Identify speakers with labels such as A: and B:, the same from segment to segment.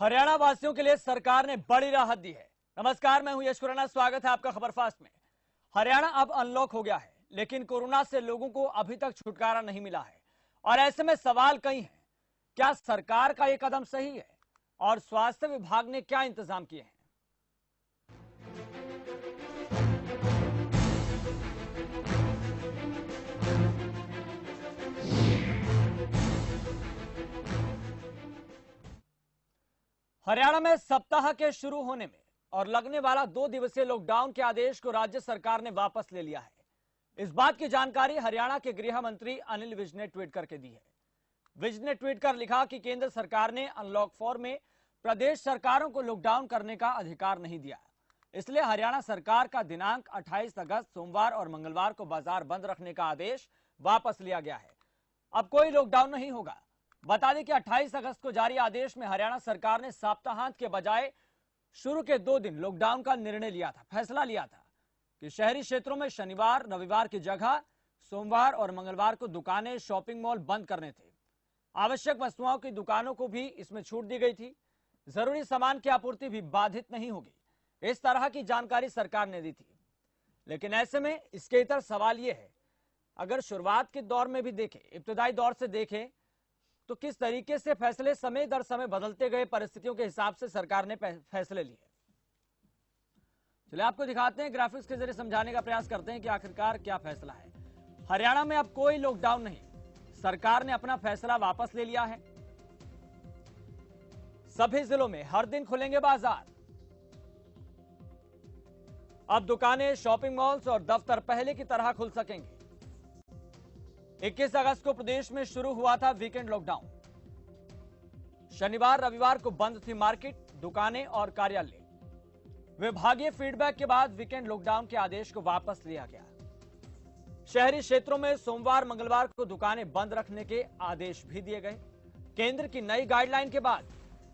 A: हरियाणा वासियों के लिए सरकार ने बड़ी राहत दी है। नमस्कार, मैं हूं यश खुराना, स्वागत है आपका खबर फास्ट में। हरियाणा अब अनलॉक हो गया है, लेकिन कोरोना से लोगों को अभी तक छुटकारा नहीं मिला है और ऐसे में सवाल कई हैं। क्या सरकार का यह कदम सही है और स्वास्थ्य विभाग ने क्या इंतजाम किए हैं? हरियाणा में सप्ताह के शुरू होने में और लगने वाला 2 दिवसीय लॉकडाउन के आदेश को राज्य सरकार ने वापस ले लिया है। इस बात की जानकारी हरियाणा के गृह मंत्री अनिल विज ने ट्वीट करके दी है। विज ने ट्वीट कर लिखा कि केंद्र सरकार ने अनलॉक 4 में प्रदेश सरकारों को लॉकडाउन करने का अधिकार नहीं दिया, इसलिए हरियाणा सरकार का दिनांक 28 अगस्त सोमवार और मंगलवार को बाजार बंद रखने का आदेश वापस लिया गया है। अब कोई लॉकडाउन नहीं होगा। बता दें कि 28 अगस्त को जारी आदेश में हरियाणा सरकार ने सप्ताहांत के बजाय शुरू के 2 दिन लॉकडाउन का निर्णय लिया था। फैसला लिया था कि शहरी क्षेत्रों में शनिवार रविवार की जगह सोमवार और मंगलवार को दुकानें, शॉपिंग मॉल बंद करने थे। आवश्यक वस्तुओं की दुकानों को भी इसमें छूट दी गई थी। जरूरी सामान की आपूर्ति भी बाधित नहीं होगी, इस तरह की जानकारी सरकार ने दी थी। लेकिन ऐसे में इसके इतर सवाल यह है, अगर शुरुआत के दौर में भी देखें, इब्तदाई दौर से देखें, तो किस तरीके से फैसले समय दर समय बदलते गए, परिस्थितियों के हिसाब से सरकार ने फैसले लिए। चलिए आपको दिखाते हैं, ग्राफिक्स के जरिए समझाने का प्रयास करते हैं कि आखिरकार क्या फैसला है। हरियाणा में अब कोई लॉकडाउन नहीं, सरकार ने अपना फैसला वापस ले लिया है। सभी जिलों में हर दिन खुलेंगे बाजार। अब दुकानें, शॉपिंग मॉल्स और दफ्तर पहले की तरह खुल सकेंगे। 21 अगस्त को प्रदेश में शुरू हुआ था वीकेंड लॉकडाउन। शनिवार रविवार को बंद थी मार्केट, दुकानें और कार्यालय। विभागीय फीडबैक के बाद वीकेंड लॉकडाउन के आदेश को वापस लिया गया। शहरी क्षेत्रों में सोमवार मंगलवार को दुकानें बंद रखने के आदेश भी दिए गए। केंद्र की नई गाइडलाइन के बाद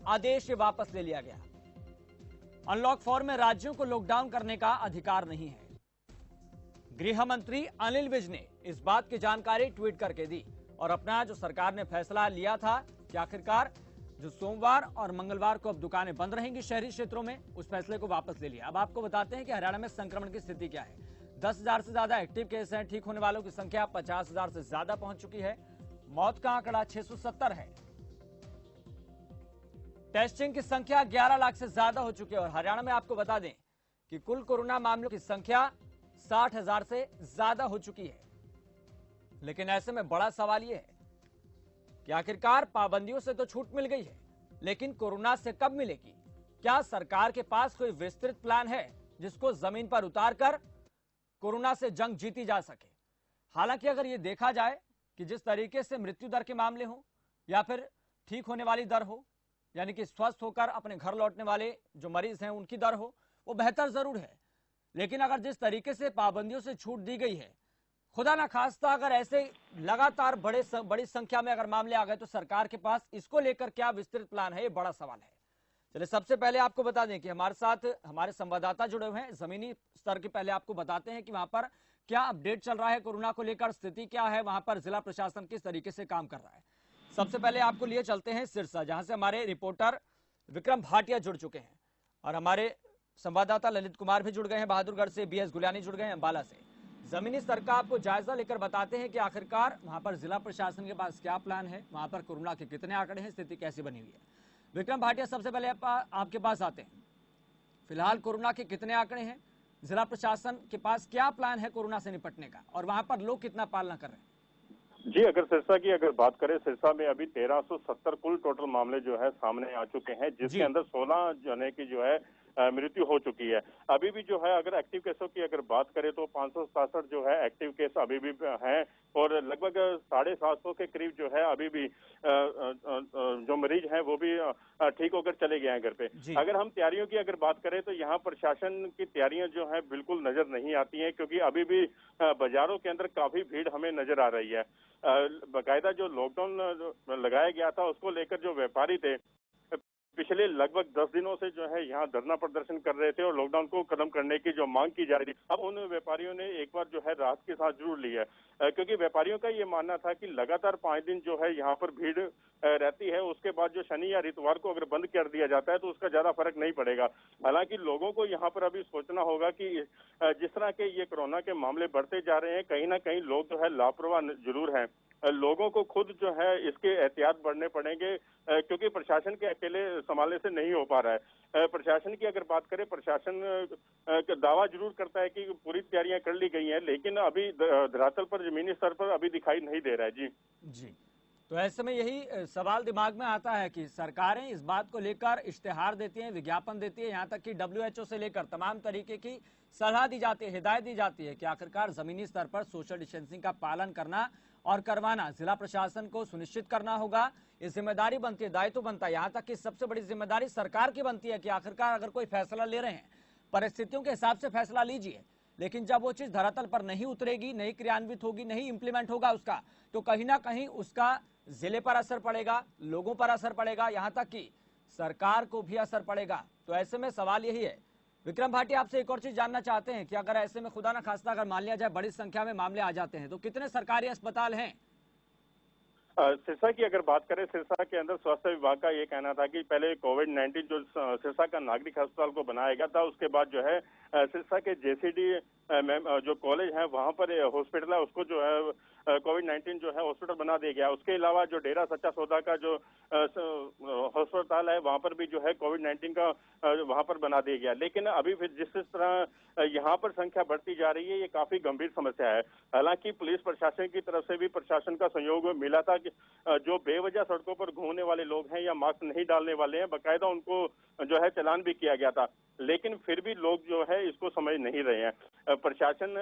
A: आदेश वापस ले लिया गया। अनलॉक 4 में राज्यों को लॉकडाउन करने का अधिकार नहीं है। गृह मंत्री अनिल विज ने इस बात की जानकारी ट्वीट करके दी और अपना जो सरकार ने फैसला लिया था कि आखिरकार जो सोमवार और मंगलवार को अब दुकानें बंद रहेंगी शहरी क्षेत्रों में, उस फैसले को वापस ले लिया। अब आपको बताते हैं कि हरियाणा में संक्रमण की स्थिति क्या है। 10,000 से ज्यादा एक्टिव केस हैं। ठीक होने वालों की संख्या 50,000 से ज्यादा पहुंच चुकी है। मौत का आंकड़ा 670 है। टेस्टिंग की संख्या 11 लाख से ज्यादा हो चुकी है और हरियाणा में आपको बता दें कि कुल कोरोना मामलों की संख्या 60,000 से ज्यादा हो चुकी है। लेकिन ऐसे में बड़ा सवाल यह है कि आखिरकार पाबंदियों से तो छूट मिल गई है, लेकिन कोरोना से कब मिलेगी? क्या सरकार के पास कोई विस्तृत प्लान है जिसको जमीन पर उतारकर कोरोना से जंग जीती जा सके? हालांकि अगर यह देखा जाए कि जिस तरीके से मृत्यु दर के मामले हो या फिर ठीक होने वाली दर हो, यानी कि स्वस्थ होकर अपने घर लौटने वाले जो मरीज हैं उनकी दर हो, वो बेहतर जरूर है। लेकिन अगर जिस तरीके से पाबंदियों से छूट दी गई है, खुदा ना खास्ता अगर ऐसे लगातार बड़ी संख्या में अगर मामले आ गए, तो सरकार के पास इसको लेकर क्या विस्तृत प्लान है, ये बड़ा सवाल है। चलिए सबसे पहले आपको बता दें कि हमारे साथ हमारे संवाददाता जुड़े हुए हैं। जमीनी स्तर के पहले आपको बताते हैं कि वहां पर क्या अपडेट चल रहा है कोरोना को लेकर, स्थिति क्या है, वहां पर जिला प्रशासन किस तरीके से काम कर रहा है। सबसे पहले आपको लिए चलते हैं सिरसा, जहां से हमारे रिपोर्टर विक्रम भाटिया जुड़ चुके हैं और हमारे संवाददाता ललित कुमार भी जुड़ गए हैं बहादुरगढ़ से, बीएस गुलियानी जुड़ गए हैं अंबाला से। जमीनी स्तर का आपको जायजा लेकर बताते हैं कि आखिरकार वहां पर जिला प्रशासन के पास क्या प्लान है, वहां पर कोरोना के कितने आंकड़े हैं, स्थिति कैसी बनी हुई है। विक्रम भाटिया, सबसे पहले आपके पास आते हैं। फिलहाल कोरोना के कितने आंकड़े हैं, जिला प्रशासन के पास क्या प्लान है कोरोना से निपटने का, और वहां पर लोग कितना पालना कर रहे हैं?
B: जी, अगर सिरसा की अगर बात करें, सिरसा में अभी 1370 कुल टोटल मामले जो है सामने आ चुके हैं, जिसके अंदर 16 जने की जो है मृत्यु हो चुकी है। अभी भी जो है अगर एक्टिव केसों की अगर बात करें तो 567 जो है एक्टिव केस अभी भी हैं और लगभग 750 के करीब जो है अभी भी जो मरीज हैं वो भी ठीक होकर चले गए हैं घर पे। अगर हम तैयारियों की अगर बात करें तो यहाँ प्रशासन की तैयारियां जो है बिल्कुल नजर नहीं आती हैं, क्योंकि अभी भी बाजारों के अंदर काफी भीड़ हमें नजर आ रही है। बाकायदा जो लॉकडाउन लगाया गया था उसको लेकर जो व्यापारी थे पिछले लगभग 10 दिनों से जो है यहाँ धरना प्रदर्शन कर रहे थे और लॉकडाउन को खत्म करने की जो मांग की जा रही थी, अब उन व्यापारियों ने एक बार जो है राहत के साथ जरूर ली है, क्योंकि व्यापारियों का ये मानना था कि लगातार 5 दिन जो है यहाँ पर भीड़ रहती है, उसके बाद जो शनि या इतवार को अगर बंद कर दिया जाता है तो उसका ज्यादा फर्क नहीं पड़ेगा। हालांकि लोगों को यहाँ पर अभी सोचना होगा कि जिस तरह के ये कोरोना के मामले बढ़ते जा रहे हैं, कहीं ना कहीं लोग जो है लापरवाह जरूर हैं। लोगों को खुद जो है इसके एहतियात बढ़ने पड़ेंगे, क्योंकि प्रशासन के अकेले संभालने से नहीं हो पा रहा है। प्रशासन की अगर बात करें, प्रशासन दावा जरूर करता है कि पूरी तैयारियां कर ली गई हैं, लेकिन अभी धरातल पर, जमीनी स्तर पर अभी दिखाई नहीं दे रहा है। जी
A: जी, तो ऐसे में यही सवाल दिमाग में आता है कि सरकारें इस बात को लेकर इश्तेहार देती हैं, विज्ञापन देती है, यहाँ तक कि WHO से लेकर तमाम तरीके की सलाह दी जाती है, हिदायत दी जाती है कि आखिरकार जमीनी स्तर पर सोशल डिस्टेंसिंग का पालन करना और करवाना जिला प्रशासन को सुनिश्चित करना होगा। ये जिम्मेदारी बनती है, दायित्व बनता है। यहाँ तक कि सबसे बड़ी जिम्मेदारी सरकार की बनती है कि आखिरकार अगर कोई फैसला ले रहे हैं, परिस्थितियों के हिसाब से फैसला लीजिए, लेकिन जब वो चीज धरातल पर नहीं उतरेगी, नहीं क्रियान्वित होगी, नहीं इंप्लीमेंट होगा उसका, तो कहीं ना कहीं उसका जिले पर असर पड़ेगा, लोगों पर असर पड़ेगा, यहां तक कि सरकार को भी असर पड़ेगा। तो ऐसे में सवाल यही है, विक्रम भाटिया, आपसे एक और चीज जानना चाहते हैं कि अगर ऐसे में खुदा ना खास्ता अगर मान लिया जाए बड़ी संख्या में मामले आ जाते हैं, तो कितने सरकारी अस्पताल हैं?
B: सिरसा की अगर बात करें, सिरसा के अंदर स्वास्थ्य विभाग का ये कहना था कि पहले कोविड-19 जो सिरसा का नागरिक अस्पताल को बनाया गया था, उसके बाद जो है सिरसा के JCD जो कॉलेज है वहां पर हॉस्पिटल है, उसको जो है कोविड-19 जो है हॉस्पिटल बना दिया गया। उसके अलावा जो डेरा सच्चा सौदा का जो अस्पताल है, वहां पर भी जो है कोविड-19 का वहां पर बना दिया गया। लेकिन अभी फिर जिस तरह यहाँ पर संख्या बढ़ती जा रही है, ये काफी गंभीर समस्या है। हालांकि पुलिस प्रशासन की तरफ से भी प्रशासन का सहयोग मिला था कि जो बेवजह सड़कों पर घूमने वाले लोग हैं या मास्क नहीं डालने वाले हैं, बाकायदा उनको जो है चालान भी किया गया था, लेकिन फिर भी लोग जो है इसको समझ नहीं रहे हैं। प्रशासन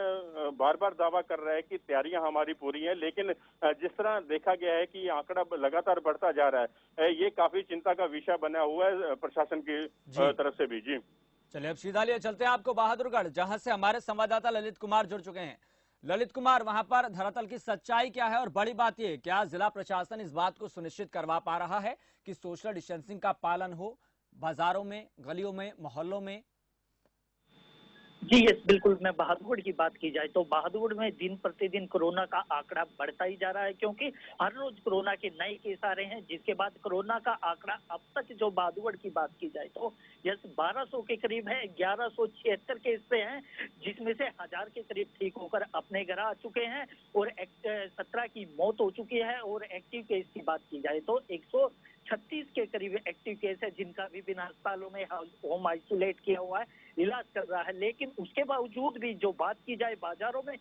B: बार बार दावा कर रहा है कि तैयारियां हमारी पूरी हैं, लेकिन जिस तरह देखा गया है कि ये आंकड़ा लगातार बढ़ता जा रहा है, ये काफी चिंता का विषय बना हुआ है प्रशासन की तरफ से भी। जी
A: चलिए, अब सीधा लिए चलते हैं आपको बहादुरगढ़, जहां से हमारे संवाददाता ललित कुमार जुड़ चुके हैं। ललित कुमार, वहां पर धरातल की सच्चाई क्या है, और बड़ी बात ये, क्या जिला प्रशासन इस बात को सुनिश्चित करवा पा रहा है कि सोशल डिस्टेंसिंग का पालन हो बाजारों में, गलियों में, मोहल्लों में?
C: जी यस, बिल्कुल। मैं बहादुरगढ़ की बात की जाए तो बहादुरगढ़ में दिन प्रतिदिन कोरोना का आंकड़ा बढ़ता ही जा रहा है, क्योंकि हर रोज कोरोना के नए केस आ रहे हैं, जिसके बाद कोरोना का आंकड़ा अब तक जो बहादुरगढ़ की बात की जाए तो यस 1200 के करीब है। 1176 केस पे हैं, जिसमें से 1000 के करीब ठीक होकर अपने घर आ चुके हैं और 17 की मौत हो चुकी है। और एक्टिव केस की बात की जाए तो 136 के करीब एक्टिव केस है, जिनका विभिन्न अस्पतालों में होम आइसोलेट किया हुआ है, इलाज कर रहा है। लेकिन उसके बावजूद भी जो बात की जाए बाजारों में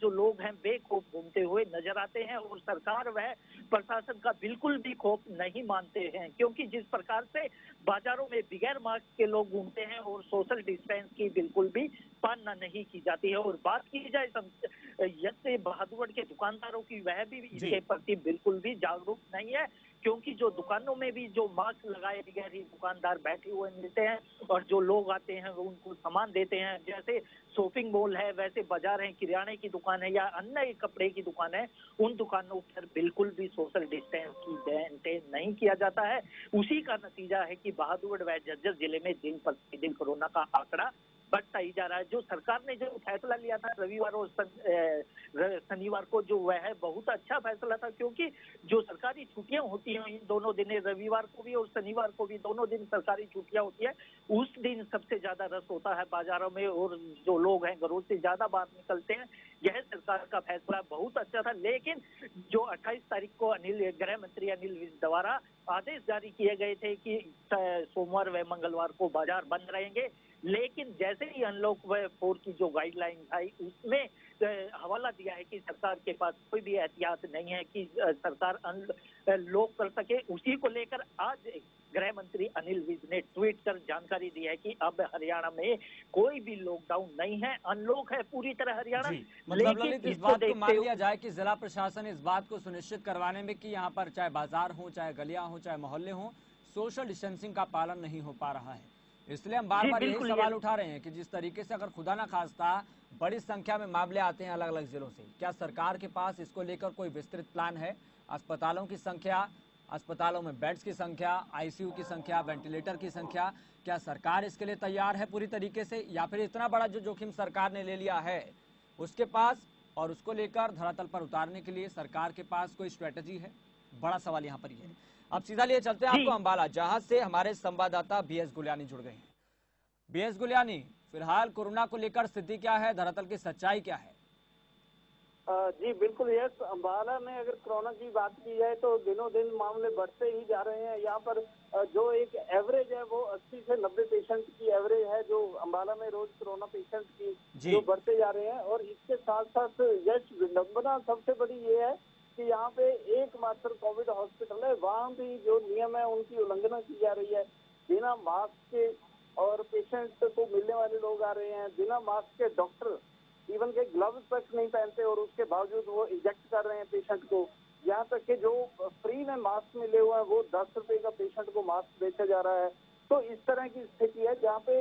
C: जो लोग हैं बेखौफ घूमते हुए नजर आते हैं, और सरकार वह प्रशासन का बिल्कुल भी खौफ नहीं मानते हैं, क्योंकि जिस प्रकार से बाजारों में बगैर मास्क के लोग घूमते हैं और सोशल डिस्टेंस की बिल्कुल भी पालना नहीं की जाती है। और बात की जाए यसे बहादुरगढ़ के दुकानदारों की, वह भी इसके प्रति बिल्कुल भी जागरूक नहीं है, क्योंकि जो दुकानों में भी जो मास्क लगाए बगैर ही दुकानदार बैठे हुए मिलते हैं, और जो लोग आते हैं वो उनको सामान देते हैं। जैसे शॉपिंग मॉल है, वैसे बाजार है, किराने की दुकान है या अन्य कपड़े की दुकान है, उन दुकानों पर बिल्कुल भी सोशल डिस्टेंस की मेंटेन नहीं किया जाता है। उसी का नतीजा है कि बहादुरगढ़ व झज्जर जिले में दिन प्रतिदिन कोरोना का आंकड़ा बढ़ता ही जा रहा है। जो सरकार ने जो फैसला लिया था रविवार और शनिवार को, जो वह है बहुत अच्छा फैसला था, क्योंकि जो सरकारी छुट्टियां होती हैं इन दोनों दिन, रविवार को भी और शनिवार को भी, दोनों दिन सरकारी छुट्टियां होती है, उस दिन सबसे ज्यादा रस होता है बाजारों में, और जो लोग हैं घरों से ज्यादा बाहर निकलते हैं। यह सरकार का फैसला बहुत अच्छा था। लेकिन जो 28 तारीख को गृह मंत्री अनिल विज द्वारा आदेश जारी किए गए थे कि सोमवार व मंगलवार को बाजार बंद रहेंगे, लेकिन जैसे ही अनलॉक 4 की जो गाइडलाइन आई, उसमें हवाला दिया है कि सरकार के पास कोई भी एहतियात नहीं है कि सरकार अनलॉक कर सके। उसी को लेकर आज गृह मंत्री अनिल विज ने ट्वीट कर जानकारी दी है कि अब हरियाणा में कोई भी लॉकडाउन नहीं है, अनलॉक है पूरी तरह हरियाणा।
A: मतलब ललित, इस बात को मान लिया जाए कि जिला प्रशासन इस बात को सुनिश्चित करवाने में कि यहाँ पर चाहे बाजार हो, चाहे गलियां हो, चाहे मोहल्ले हो, सोशल डिस्टेंसिंग का पालन नहीं हो पा रहा है। इसलिए हम बार बार यही सवाल उठा रहे हैं कि जिस तरीके से अगर खुदा ना खास्ता बड़ी संख्या में मामले आते हैं अलग अलग जिलों से, क्या सरकार के पास इसको लेकर कोई विस्तृत प्लान है? अस्पतालों की संख्या, अस्पतालों में बेड्स की संख्या, आईसीयू की संख्या, वेंटिलेटर की संख्या, क्या सरकार इसके लिए तैयार है पूरी तरीके से, या फिर इतना बड़ा जो जोखिम सरकार ने ले लिया है उसके पास और उसको लेकर धरातल पर उतारने के लिए सरकार के पास कोई स्ट्रेटजी है? बड़ा सवाल यहाँ पर ये है। अब सीधा लिए चलते हैं आपको अंबाला, जहां से हमारे संवाददाता बीएस गुलियानी जुड़ गए हैं। बीएस गुलियानी, फिलहाल कोरोना को लेकर स्थिति क्या है, धरातल की सच्चाई क्या है?
D: जी बिल्कुल यस, अम्बाला में अगर कोरोना की बात की जाए तो दिनों दिन मामले बढ़ते ही जा रहे हैं। यहाँ पर जो एक एवरेज है वो 80 से 90 पेशेंट की एवरेज है जो अम्बाला में रोज कोरोना पेशेंट की जो बढ़ते जा रहे हैं। और इसके साथ साथ यश विडंबना सबसे बड़ी ये है कि यहाँ पे एकमात्र कोविड हॉस्पिटल है, वहाँ भी जो नियम है उनकी उल्लंघना की जा रही है। बिना मास्क के और पेशेंट को मिलने वाले लोग आ रहे हैं, बिना मास्क के डॉक्टर इवन के ग्लव्स तक नहीं पहनते और उसके बावजूद वो इंजेक्ट कर रहे हैं पेशेंट को। यहाँ तक कि जो फ्री में मास्क मिले हुए हैं वो 10 रुपए का पेशेंट को मास्क बेचा जा रहा है। तो इस तरह की स्थिति है जहाँ पे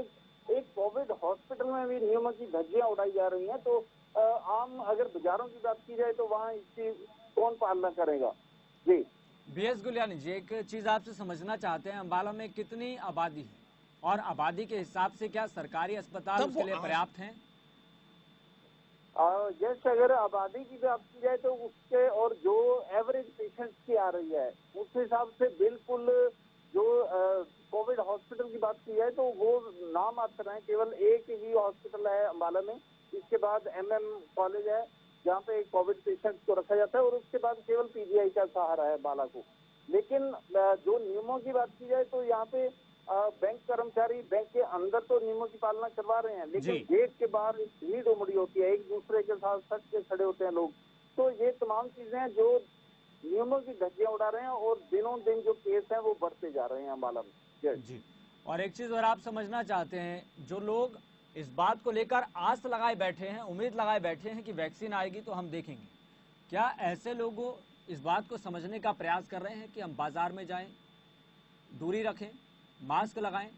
D: एक कोविड हॉस्पिटल में भी नियमों की धज्जियां उड़ाई जा रही हैं। तो आम अगर बाजारों की बात की जाए तो वहाँ इसकी कौन पालना करेगा? जी
A: बीएस गुलियानी जी, एक चीज आपसे समझना चाहते हैं, अम्बाला में कितनी आबादी है और आबादी के हिसाब से क्या सरकारी अस्पताल उसके लिए पर्याप्त हैं?
D: जैसे अगर आबादी की बात की जाए तो उसके और जो एवरेज पेशेंट्स की आ रही है उस हिसाब से बिल्कुल जो कोविड हॉस्पिटल की बात की जाए तो वो नाम मात्र है। केवल एक ही हॉस्पिटल है अम्बाला में, इसके बाद एमएम कॉलेज है जहाँ पे कोविड पेशेंट्स को रखा जाता है और उसके बाद केवल पीजीआई का सहारा है अम्बाला को। लेकिन जो नियमों की बात की जाए तो यहाँ पे बैंक कर्मचारी बैंक के अंदर तो नियमों की पालना करवा रहे हैं, लेकिन गेट के बाहर भीड़ उमड़ी होती है, एक दूसरे के साथ सच के खड़े होते हैं लोग। तो ये तमाम चीजें हैं जो नियमों की धज्जियां उड़ा रहे हैं और दिनों दिन जो केस हैं वो बढ़ते जा रहे हैं अम्बाला में।
A: जी, और एक चीज और आप समझना चाहते हैं, जो लोग इस बात को लेकर आस लगाए बैठे हैं, उम्मीद लगाए बैठे हैं कि वैक्सीन आएगी तो हम देखेंगे, क्या ऐसे लोगों इस बात को समझने का प्रयास कर रहे हैं कि हम बाजार में जाएं, दूरी रखें, मास्क लगाएं?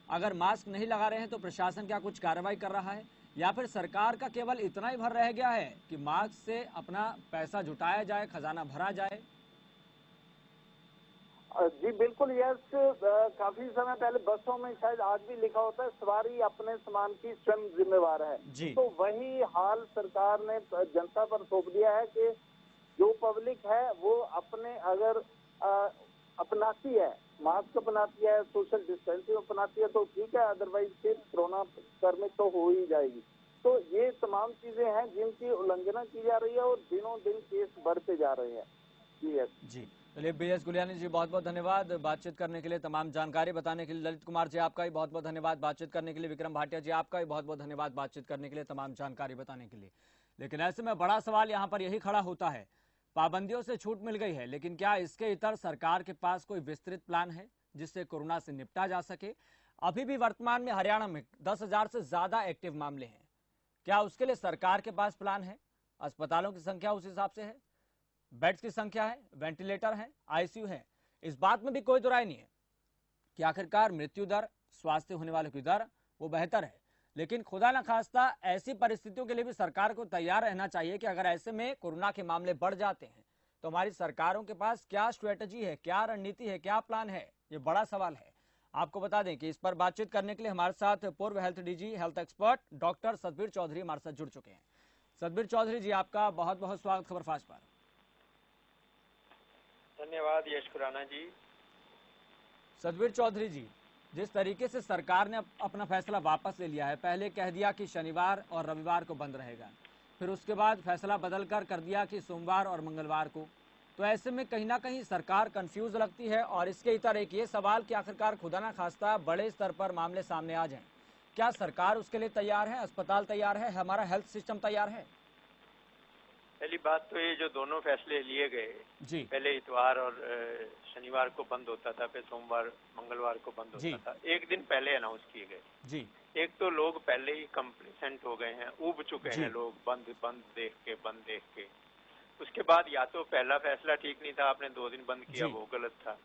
A: अगर मास्क नहीं लगा रहे हैं तो प्रशासन क्या कुछ कार्रवाई कर रहा है, या फिर सरकार का केवल इतना ही भर रह गया है कि मास्क से अपना पैसा जुटाया जाए, खजाना भरा जाए?
D: जी बिल्कुल यस, काफी समय पहले बसों में शायद आज भी लिखा होता है सवारी अपने सामान की स्वयं जिम्मेवार है। तो वही हाल सरकार ने जनता पर थोप दिया है कि जो पब्लिक है वो अपने अगर अपनाती है, मास्क अपनाती है, सोशल डिस्टेंसिंग अपनाती है तो ठीक है, अदरवाइज फिर कोरोना परमिट तो हो ही जाएगी। तो ये तमाम चीजें हैं जिनकी उल्लंघना की जा रही है और दिनों दिन केस बढ़ते जा रहे हैं।
A: जी चलिए, बीएस गुलियानी जी बहुत बहुत धन्यवाद बातचीत करने के लिए, तमाम जानकारी बताने के लिए। ललित कुमार जी आपका भी बहुत बहुत धन्यवाद बातचीत करने के लिए। विक्रम भाटिया जी आपका भी बहुत बहुत धन्यवाद बातचीत करने के लिए, तमाम जानकारी बताने के लिए। लेकिन ऐसे में बड़ा सवाल यहाँ पर यही खड़ा होता है, पाबंदियों से छूट मिल गई है, लेकिन क्या इसके इतर सरकार के पास कोई विस्तृत प्लान है जिससे कोरोना से निपटा जा सके? अभी भी वर्तमान में हरियाणा में 10,000 से ज्यादा एक्टिव मामले हैं, क्या उसके लिए सरकार के पास प्लान है? अस्पतालों की संख्या उस हिसाब से है, बेड्स की संख्या है, वेंटिलेटर है, आईसीयू है? इस बात में भी कोई दो राय नहीं है कि आखिरकार मृत्यु दर, स्वास्थ्य होने वालों की दर वो बेहतर है। लेकिन खुदा न खास्ता ऐसी परिस्थितियों के लिए भी सरकार को तैयार रहना चाहिए कि अगर ऐसे में कोरोना के मामले बढ़ जाते हैं तो हमारी सरकारों के पास क्या स्ट्रेटजी है, क्या रणनीति है, क्या प्लान है? ये बड़ा सवाल है। आपको बता दें कि इस पर बातचीत करने के लिए हमारे साथ पूर्व health DG, health expert doctor Satbir Chaudhary हमारे साथ जुड़ चुके हैं। सतबीर चौधरी जी, आपका बहुत बहुत स्वागत खबरफाश पर।
E: धन्यवाद यश खुराना जी।
A: सतबीर चौधरी जी, जिस तरीके से सरकार ने अपना फैसला वापस ले लिया है, पहले कह दिया कि शनिवार और रविवार को बंद रहेगा, फिर उसके बाद फैसला बदलकर कर दिया कि सोमवार और मंगलवार को, तो ऐसे में कहीं ना कहीं सरकार कंफ्यूज लगती है। और इसके इतर एक ये सवाल कि आखिरकार खुदा ना खास्ता बड़े स्तर पर मामले सामने आ जाएं, क्या सरकार उसके लिए तैयार है? अस्पताल तैयार है? हमारा हेल्थ सिस्टम तैयार है?
E: पहली बात तो ये जो दोनों फैसले लिए गए
A: जी,
E: पहले इतवार और शनिवार को बंद होता था, फिर सोमवार मंगलवार को बंद होता था, एक दिन पहले अनाउंस किए गए।
A: जी,
E: एक तो लोग पहले ही कंप्लेसेंट हो गए हैं, ऊब चुके हैं लोग बंद देख के। उसके बाद या तो पहला फैसला ठीक नहीं था, आपने 2 दिन बंद किया, वो गलत था।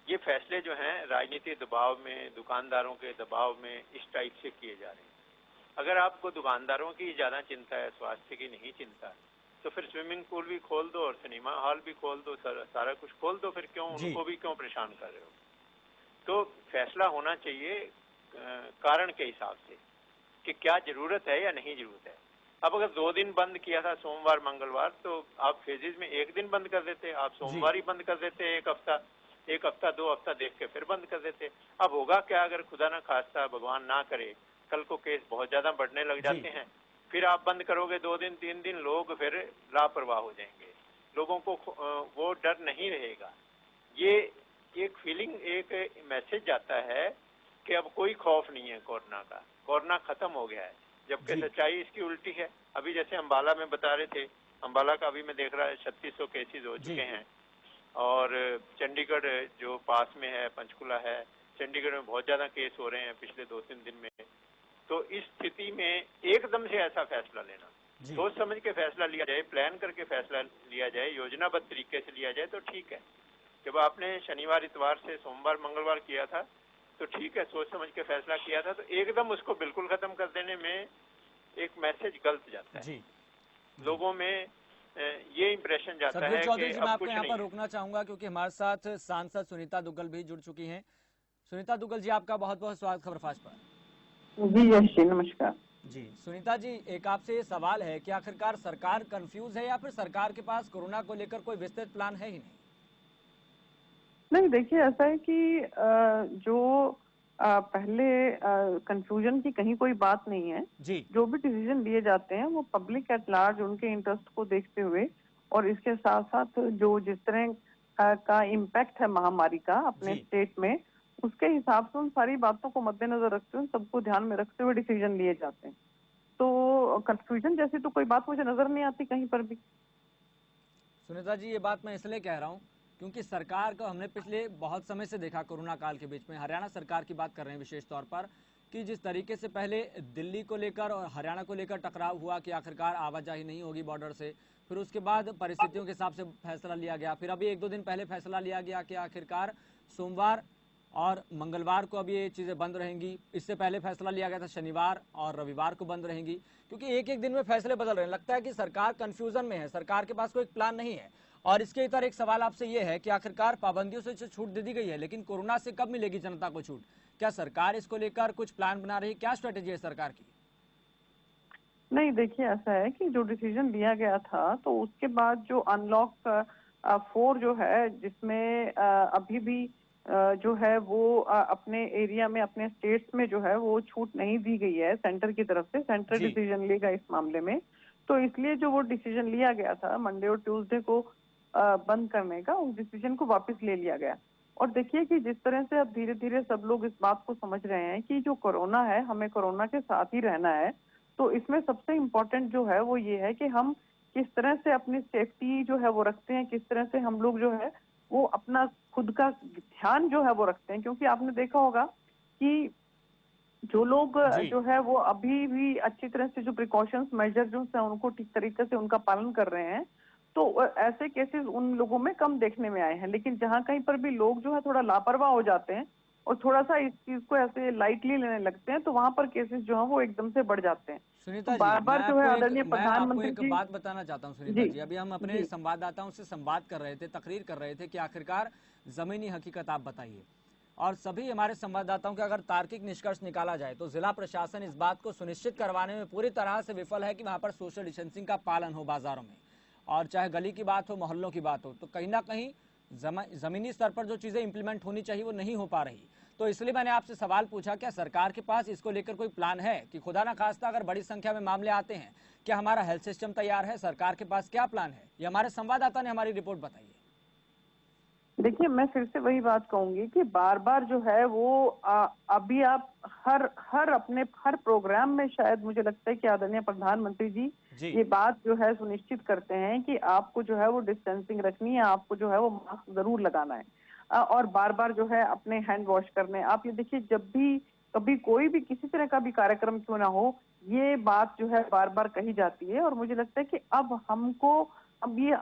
E: ये फैसले जो हैं राजनीतिक दबाव में, दुकानदारों के दबाव में इस टाइप से किए जा रहे हैं। अगर आपको दुकानदारों की ज्यादा चिंता है, स्वास्थ्य की नहीं चिंता, तो फिर स्विमिंग पूल भी खोल दो और सिनेमा हॉल भी खोल दो, सारा कुछ खोल दो, फिर क्यों उनको भी क्यों परेशान कर रहे हो? तो फैसला होना चाहिए कारण के हिसाब से कि क्या जरूरत है या नहीं जरूरत है। अब अगर 2 दिन बंद किया था सोमवार मंगलवार, तो आप फेजेज में 1 दिन बंद कर देते, आप सोमवार ही बंद कर देते, 1 हफ्ता 2 हफ्ता देख के फिर बंद कर देते। अब होगा क्या, अगर खुदा ना खास्ता भगवान ना करे कल को केस बहुत ज्यादा बढ़ने लग जाते हैं, फिर आप बंद करोगे 2 दिन 3 दिन, लोग फिर लापरवाह हो जाएंगे, लोगों को वो डर नहीं रहेगा। ये एक फीलिंग, एक मैसेज आता है कि अब कोई खौफ नहीं है कोरोना का, कोरोना खत्म हो गया है, जबकि सच्चाई इसकी उल्टी है। अभी जैसे अंबाला में बता रहे थे, अंबाला का अभी मैं देख रहा है 3600 केसेज हो चुके हैं, और चंडीगढ़ जो पास में है, पंचकुला है, चंडीगढ़ में बहुत ज्यादा केस हो रहे हैं पिछले 2-3 दिन में। तो इस स्थिति में एकदम से ऐसा फैसला लेना, सोच समझ के फैसला लिया जाए, प्लान करके फैसला लिया जाए, योजनाबद्ध तरीके से लिया जाए तो ठीक है। जब आपने शनिवार इतवार से सोमवार मंगलवार किया था तो ठीक है, सोच समझ के फैसला किया था, तो एकदम उसको बिल्कुल खत्म कर देने में एक मैसेज गलत जाता है लोगों में, ये इंप्रेशन जाता है
A: चौधरी
E: कि
A: जी, मैं
E: अब
A: आपको
E: कुछ
A: यहाँ
E: नहीं
A: पर रोकना चाहूंगा क्योंकि हमारे साथ सांसद सुनीता दुग्गल भी जुड़ चुकी हैं। सुनीता दुग्गल जी, आपका बहुत बहुत स्वागत खबरफास्ट पर।
F: जी यश जी, नमस्कार
A: जी। सुनीता जी, एक आपसे ये सवाल है कि आखिरकार सरकार कंफ्यूज है या फिर सरकार के पास कोरोना को लेकर कोई विस्तृत प्लान है ही नहीं?
F: नहीं, देखिए ऐसा है कि जो पहले कंफ्यूजन की कहीं कोई बात नहीं है
A: जी।
F: जो भी डिसीजन लिए जाते हैं वो पब्लिक एट लार्ज उनके इंटरेस्ट को देखते हुए, और इसके साथ साथ जो जिस तरह का इम्पैक्ट है महामारी का अपने स्टेट में, उसके हिसाब से उन सारी बातों को मद्देनजर रखते हुए, सबको ध्यान में रखते हुए डिसीजन लिए जाते हैं। तो कंफ्यूजन जैसी तो कोई बात मुझे नजर नहीं आती कहीं पर भी।
A: सुनीता जी, ये बात मैं इसलिए कह रहा हूँ क्योंकि सरकार को हमने पिछले बहुत समय से देखा, कोरोना काल के बीच में हरियाणा सरकार की बात कर रहे हैं विशेष तौर पर, कि जिस तरीके से पहले दिल्ली को लेकर और हरियाणा को लेकर टकराव हुआ कि आखिरकार आवाजाही नहीं होगी बॉर्डर से, फिर उसके बाद परिस्थितियों के हिसाब से फैसला लिया गया, फिर अभी 1-2 दिन पहले फैसला लिया गया कि आखिरकार सोमवार और मंगलवार को अब ये चीजें बंद रहेंगी। इससे पहले फैसला लिया गया था शनिवार और रविवार को बंद रहेंगी, क्योंकि एक एक दिन में फैसले बदल रहे हैं। लगता है कि सरकार कंफ्यूजन में है, सरकार के पास कोई प्लान नहीं है। और इसके इतर एक सवाल आपसे ये है कि आखिरकार पाबंदियों से छूट दे दी गई है, लेकिन कोरोना से कब मिलेगी जनता को छूट? क्या सरकार इसको लेकर कुछ प्लान बना रही है? क्या स्ट्रेटेजी है सरकार की?
F: नहीं, देखिए ऐसा है कि जो डिसीजन लिया गया था तो उसके बाद जो अनलॉक 4 जो है, जिसमें अभी भी जो है वो अपने एरिया में, अपने स्टेट्स में जो है वो छूट नहीं दी गई है सेंटर की तरफ से। सेंटर डिसीजन लेगा इस मामले में, तो इसलिए जो वो डिसीजन लिया गया था मंडे और ट्यूसडे को बंद करने का, उस डिसीजन को वापस ले लिया गया। और देखिए कि जिस तरह से अब धीरे धीरे सब लोग इस बात को समझ रहे हैं कि जो कोरोना है, हमें कोरोना के साथ ही रहना है, तो इसमें सबसे इम्पोर्टेंट जो है वो ये है कि हम किस तरह से अपनी सेफ्टी जो है वो रखते हैं, किस तरह से हम लोग जो है वो अपना खुद का ध्यान जो है वो रखते हैं। क्योंकि आपने देखा होगा कि जो लोग जो है वो अभी भी अच्छी तरह से जो प्रिकॉशंस मेजर जो है उनको ठीक तरीके से उनका पालन कर रहे हैं, तो ऐसे केसेस उन लोगों में कम देखने में आए हैं। लेकिन जहां कहीं पर भी लोग जो है थोड़ा लापरवाह हो जाते हैं और थोड़ा सा इस चीज को ऐसे लाइटली लेने लगते हैं, तो वहां पर केसेस जो है वो एकदम से बढ़ जाते हैं।
A: सुनीता जी,
F: बार-बार जो है आदरणीय प्रधानमंत्री
A: एक बात बताना चाहता हूं सुनीता जी। अभी हम अपने संवाददाताओं से संवाद कर रहे थे, तकरीर कर रहे थे कि आखिरकार जमीनी हकीकत आप बताइए। और सभी हमारे संवाददाताओं के अगर तार्किक निष्कर्ष निकाला जाए तो जिला प्रशासन इस बात को सुनिश्चित करवाने में पूरी तरह से विफल है कि वहां पर सोशल डिस्टेंसिंग का पालन हो बाजारों में, और चाहे गली की बात हो, मोहल्लों की बात हो, तो कहीं ना कहीं जमीनी स्तर पर जो चीजें इंप्लीमेंट होनी चाहिए वो नहीं हो पा रही। तो इसलिए मैंने आपसे सवाल पूछा, क्या सरकार के पास इसको लेकर कोई प्लान है कि खुदा ना खास्ता अगर बड़ी संख्या में मामले आते हैं, क्या हमारा हेल्थ सिस्टम तैयार है? सरकार के पास क्या प्लान है? ये हमारे संवाददाता ने हमारी रिपोर्ट बताई है।
F: देखिए, मैं फिर से वही बात कहूंगी कि बार बार जो है वो अभी आप अपने हर प्रोग्राम में शायद मुझे लगता है कि आदरणीय प्रधानमंत्री जी ये बात जो है सुनिश्चित करते हैं कि आपको जो है वो डिस्टेंसिंग रखनी है, आपको जो है वो मास्क जरूर लगाना है और बार बार जो है अपने हैंड वॉश करने। आप ये देखिए, जब भी कभी कोई भी किसी तरह का भी कार्यक्रम क्यों ना हो, ये बात जो है बार बार कही जाती है। और मुझे लगता है कि अब ये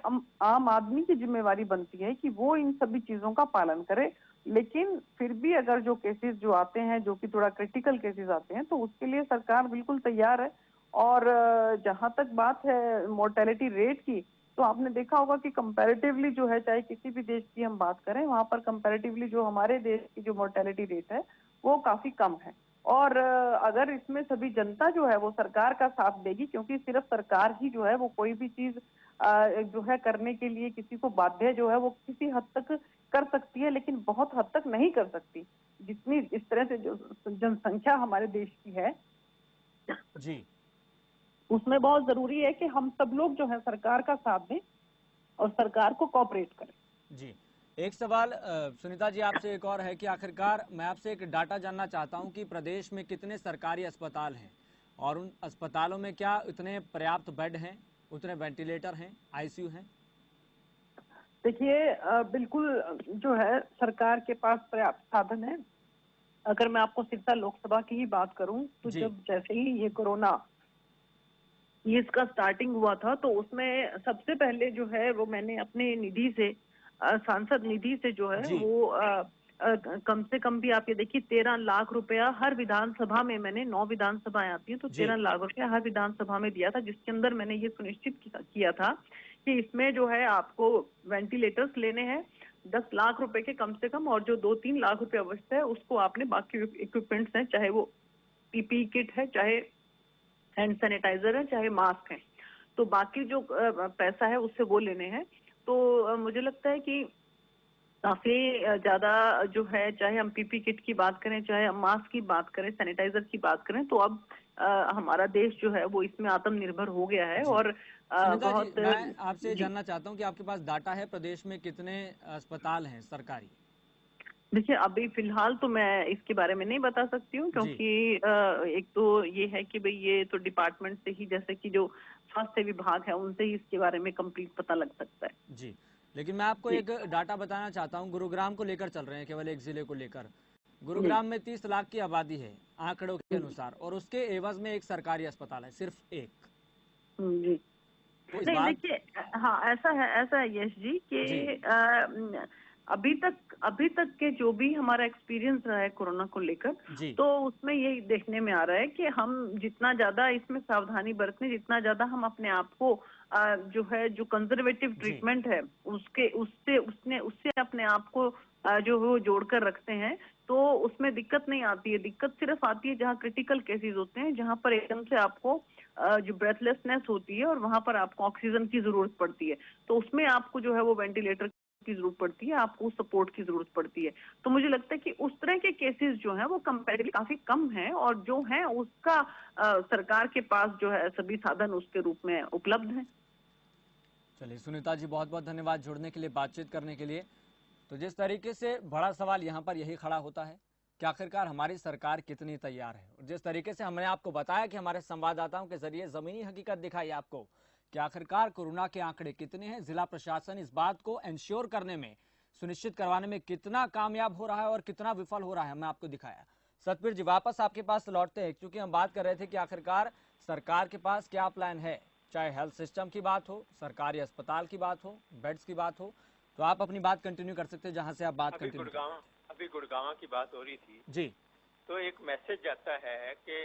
F: आम आदमी की जिम्मेवारी बनती है कि वो इन सभी चीजों का पालन करे। लेकिन फिर भी अगर जो केसेस जो आते हैं, जो कि थोड़ा क्रिटिकल केसेस आते हैं, तो उसके लिए सरकार बिल्कुल तैयार है। और जहां तक बात है मोर्टेलिटी रेट की, तो आपने देखा होगा कि कंपैरेटिवली जो है, चाहे किसी भी देश की हम बात करें, वहां पर कंपैरेटिवली जो हमारे देश की जो मोर्टेलिटी रेट है वो काफी कम है। और अगर इसमें सभी जनता जो है वो सरकार का साथ देगी, क्योंकि सिर्फ सरकार ही जो है वो कोई भी चीज जो है करने के लिए किसी को बाध्य जो है वो किसी हद तक कर सकती है, लेकिन बहुत हद तक नहीं कर सकती। जितनी इस तरह से जो जनसंख्या हमारे देश की है
A: जी
F: उसमें बहुत जरूरी है कि हम सब लोग जो है सरकार का साथ दें और सरकार को कोऑपरेट करें।
A: जी, एक सवाल सुनीता जी आपसे एक और है कि आखिरकार मैं आपसे एक डाटा जानना चाहता हूं कि प्रदेश में कितने सरकारी अस्पताल हैं और उन अस्पतालों में क्या इतने पर्याप्त बेड हैं, उतने वेंटिलेटर हैं, आईसीयू हैं?
F: देखिए बिल्कुल जो है सरकार के पास पर्याप्त साधन है। अगर मैं आपको सिरसा लोकसभा की ही बात करूं तो जब जैसे ही ये कोरोना ये इसका स्टार्टिंग हुआ था तो उसमें सबसे पहले जो है वो मैंने अपने निधि से सांसद निधि से जो है वो कम से कम भी आप ये देखिए 13 लाख रुपया हर विधानसभा में, मैंने 9 विधानसभाएं आती हैं तो 13 लाख रुपया हर विधानसभा में दिया था, जिसके अंदर मैंने ये सुनिश्चित किया था कि इसमें जो है आपको वेंटिलेटर्स लेने हैं 10 लाख रुपए के कम से कम, और जो 2-3 लाख रुपए अवश्य है उसको आपने बाकी इक्विपमेंट्स हैं, चाहे वो पीपीई किट है, चाहे हैंड सैनिटाइजर है, चाहे मास्क है, तो बाकी जो पैसा है उससे वो लेने हैं। तो मुझे लगता है कि काफी ज्यादा जो है, चाहे हम पीपी किट की बात करें, चाहे हम मास्क की बात करें, सैनिटाइजर की बात करें, तो अब हमारा देश जो है वो इसमें आत्मनिर्भर हो गया है। और बहुत
A: मैं आपसे जानना चाहता हूं कि आपके पास डाटा है प्रदेश में कितने अस्पताल हैं सरकारी?
F: देखिए अभी फिलहाल तो मैं इसके बारे में नहीं बता सकती हूँ, क्योंकि एक तो ये है कि भाई ये तो डिपार्टमेंट से ही, जैसे कि जो स्वास्थ्य विभाग है उनसे ही इसके बारे में कंप्लीट पता लग सकता है।
A: जी, लेकिन मैं आपको एक डाटा बताना चाहता हूँ, गुरुग्राम को लेकर चल रहे हैं, केवल एक जिले को लेकर। गुरुग्राम में 30 लाख की आबादी है आंकड़ों के अनुसार, और उसके एवज में एक सरकारी अस्पताल है, सिर्फ एक।
F: जी
A: तो
F: नहीं देखिए, हाँ ऐसा है यश जी कि अभी तक के जो भी हमारा एक्सपीरियंस रहा है कोरोना को लेकर, तो उसमें यही देखने में आ रहा है कि हम जितना ज्यादा इसमें सावधानी बरतें, जितना ज्यादा हम अपने आप को जो है जो कंजर्वेटिव ट्रीटमेंट है उससे अपने आप को जो वो जोड़कर रखते हैं, तो उसमें दिक्कत नहीं आती है। दिक्कत सिर्फ आती है जहाँ क्रिटिकल केसेस होते हैं, जहाँ पर एकदम से आपको जो ब्रेथलेसनेस होती है और वहां पर आपको ऑक्सीजन की जरूरत पड़ती है, तो उसमें आपको जो है वो वेंटिलेटर की जरूरत पड़ती है, आपको सपोर्ट की जरूरत पड़ती है। तो मुझे लगता है कि उस तरह के केसेस जो हैं वो कंपैरेटिवली काफी कम हैं, और जो हैं उसका सरकार के पास जो है सभी साधन उसके रूप में उपलब्ध हैं।
A: चलिए सुनीता जी, बहुत बहुत धन्यवाद जुड़ने के लिए, बातचीत करने के लिए। तो जिस तरीके से बड़ा सवाल यहाँ पर यही खड़ा होता है कि आखिरकार हमारी सरकार कितनी तैयार है, और जिस तरीके से हमने आपको बताया कि हमारे संवाददाताओं के जरिए जमीनी हकीकत दिखाई आपको कि आखिरकार कोरोना के आंकड़े कितने हैं, जिला प्रशासन इस बात को इंश्योर करने में, सुनिश्चित करवाने में कितना कामयाब हो रहा है और कितना विफल हो रहा है, हमने आपको दिखाया। सतबीर जी, वापस आपके पास लौटते हैं, क्योंकि हम बात कर रहे थे कि आखिरकार सरकार के पास क्या प्लान है, चाहे हेल्थ सिस्टम की बात हो, सरकारी अस्पताल की बात हो, बेड्स की बात हो। तो आप अपनी बात कंटिन्यू कर सकते हैं जहां से आप बात कंटिन्यू।
E: अभी गुड़गांव की बात हो रही थी
A: जी,
E: तो एक मैसेज जाता है कि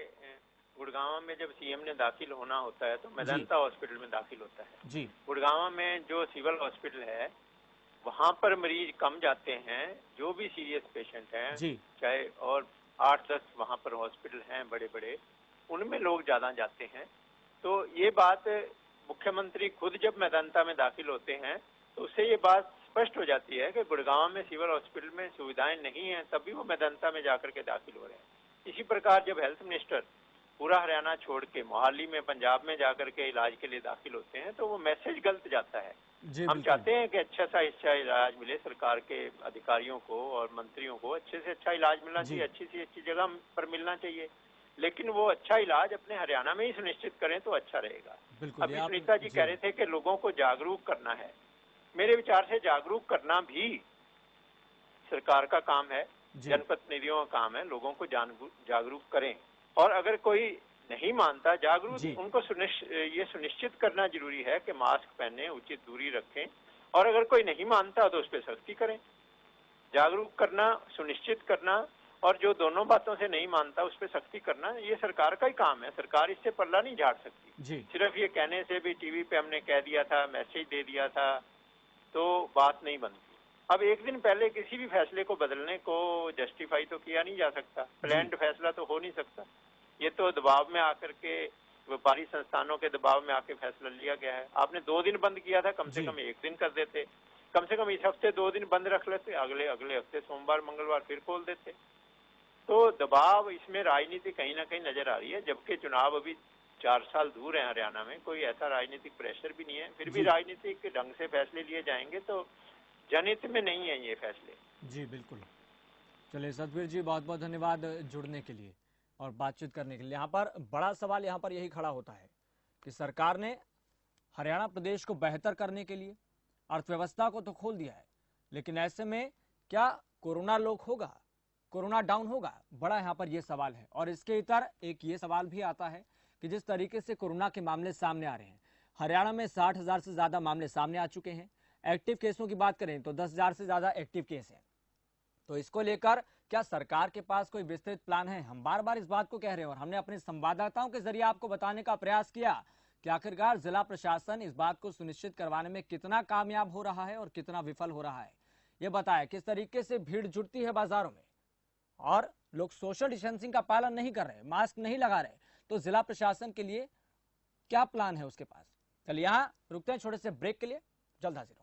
E: गुड़गांव में जब सीएम ने दाखिल होना होता है तो मेदांता हॉस्पिटल में दाखिल होता है।
A: जी,
E: गुड़गांव में जो सिविल हॉस्पिटल है वहां पर मरीज कम जाते हैं, जो भी सीरियस पेशेंट हैं, चाहे और 8-10 वहां पर हॉस्पिटल हैं बड़े बड़े, उनमें लोग ज्यादा जाते हैं। तो ये बात मुख्यमंत्री खुद जब मेदांता में दाखिल होते हैं तो उससे ये बात स्पष्ट हो जाती है कि गुड़गांव में सिविल हॉस्पिटल में सुविधाएं नहीं हैं, तभी वो मेदांता में जाकर के दाखिल हो रहे हैं। इसी प्रकार जब हेल्थ मिनिस्टर पूरा हरियाणा छोड़ के मोहाली में, पंजाब में जाकर के इलाज के लिए दाखिल होते हैं तो वो मैसेज गलत जाता है। हम चाहते हैं कि अच्छा इलाज मिले, सरकार के अधिकारियों को और मंत्रियों को अच्छे से अच्छा इलाज मिलना चाहिए, अच्छी से अच्छी जगह पर मिलना चाहिए, लेकिन वो अच्छा इलाज अपने हरियाणा में ही सुनिश्चित करें तो अच्छा रहेगा। अभी सुनीता जी कह रहे थे कि लोगों को जागरूक करना है। मेरे विचार से जागरूक करना भी सरकार का काम है, जनप्रतिनिधियों का काम है, लोगों को जागरूक करें। और अगर कोई नहीं मानता जागरूक, उनको ये सुनिश्चित करना जरूरी है कि मास्क पहने, उचित दूरी रखें, और अगर कोई नहीं मानता तो उस पर सख्ती करें। जागरूक करना, सुनिश्चित करना, और जो दोनों बातों से नहीं मानता उस पर सख्ती करना, ये सरकार का ही काम है। सरकार इससे पल्ला नहीं झाड़ सकती। सिर्फ ये कहने से भी टीवी पे हमने कह दिया था, मैसेज दे दिया था, तो बात नहीं बनती। अब एक दिन पहले किसी भी फैसले को बदलने को जस्टिफाई तो किया नहीं जा सकता, प्लान्ड फैसला तो हो नहीं सकता। ये तो दबाव में आकर के व्यापारी संस्थानों के दबाव में आके फैसला लिया गया है। आपने 2 दिन बंद किया था, कम से कम 1 दिन कर देते, कम से कम इस हफ्ते 2 दिन बंद रख लेते, अगले हफ्ते सोमवार मंगलवार फिर खोल देते। तो दबाव इसमें राजनीति कहीं ना कहीं नजर आ रही है, जबकि चुनाव अभी 4 साल दूर है। हरियाणा में कोई ऐसा राजनीतिक प्रेशर भी नहीं है, फिर भी राजनीतिक ढंग से फैसले लिए जाएंगे तो जनहित में नहीं है ये फैसले।
A: जी बिल्कुल। चलिए सतवीर जी, बहुत बहुत धन्यवाद जुड़ने के लिए और बातचीत करने के लिए। यहाँ पर बड़ा सवाल यहाँ पर यही खड़ा होता है कि सरकार ने हरियाणा प्रदेश को बेहतर करने के लिए अर्थव्यवस्था को तो खोल दिया है, लेकिन ऐसे में क्या कोरोना लॉक होगा, कोरोना डाउन होगा? बड़ा यहाँ पर यह सवाल है। और इसके इतर एक ये सवाल भी आता है कि जिस तरीके से कोरोना के मामले सामने आ रहे हैं, हरियाणा में 60,000 से ज्यादा मामले सामने आ चुके हैं। एक्टिव केसों की बात करें तो 10,000 से ज्यादा एक्टिव केस हैं। तो इसको लेकर क्या सरकार के पास कोई विस्तृत प्लान है? हम बार बार इस बात को कह रहे हैं और हमने अपने संवाददाताओं के जरिए आपको बताने का प्रयास किया कि आखिरकार जिला प्रशासन इस बात को सुनिश्चित करवाने में कितना कामयाब हो रहा है और कितना विफल हो रहा है। ये बताया किस तरीके से भीड़ जुटती है बाजारों में और लोग सोशल डिस्टेंसिंग का पालन नहीं कर रहे, मास्क नहीं लगा रहे, तो जिला प्रशासन के लिए क्या प्लान है उसके पास? चलिए यहाँ रुकते हैं छोटे से ब्रेक के लिए, जल्द हाजिर।